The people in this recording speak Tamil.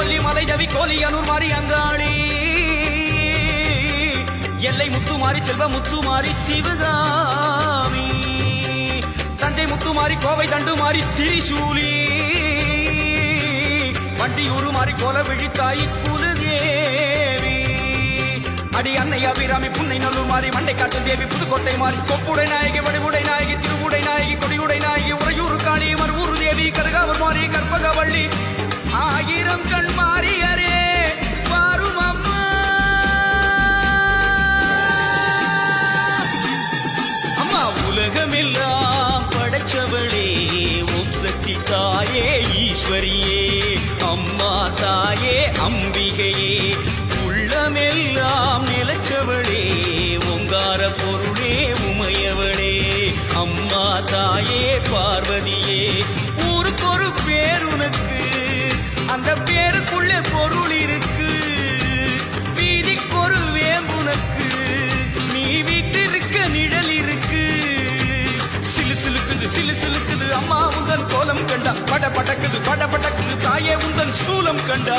கொல்லி மலை ஜவி கோலியனூர் மாறி அங்காளி எல்லை முத்துமாரி செல்வ முத்துமாரி சிவகாமி தஞ்சை முத்துமாரி கோவை தண்டுமாரி திரிசூலி வண்டியூரு மாறி கோல விழித்தாய் குலதேவி அடி அன்னை அபிராமி புன்னை நல்லூர் மாறி மண்டை காட்டு தேவி புதுக்கோட்டை மாறி கொப்புடை நாயகி வடிவுடை நாயகி திருவுடை நாயகி கொடியுடை நாயகி உறையூர் காணி மறுவூர் தேவி கருகாவர் மாறி கற்பகவள்ளி ஆயிரம் கண் மாறியரே வாரும் அம்மா அம்மா உலகமெல்லாம் படைச்சவளே ஓம் சக்தி தாயே ஈஸ்வரியே அம்மா தாயே அம்பிகையே உள்ளமெல்லாம் நிலச்சவளே ஓங்கார பொருளே உமையவளே அம்மா தாயே பார்வதியே ஊருக்கு ஒரு பேர் உனக்கு அந்த பேருக்குள்ளே பொருள் இருக்கு வீதிக்கு ஒரு வேம்புனக்கு நீ வீட்டிருக்க நிழல் இருக்கு சிலு சிலுக்குது அம்மா உந்தன் கோலம் கண்டா பட படக்குது தாயே உந்தன் சூலம் கண்டா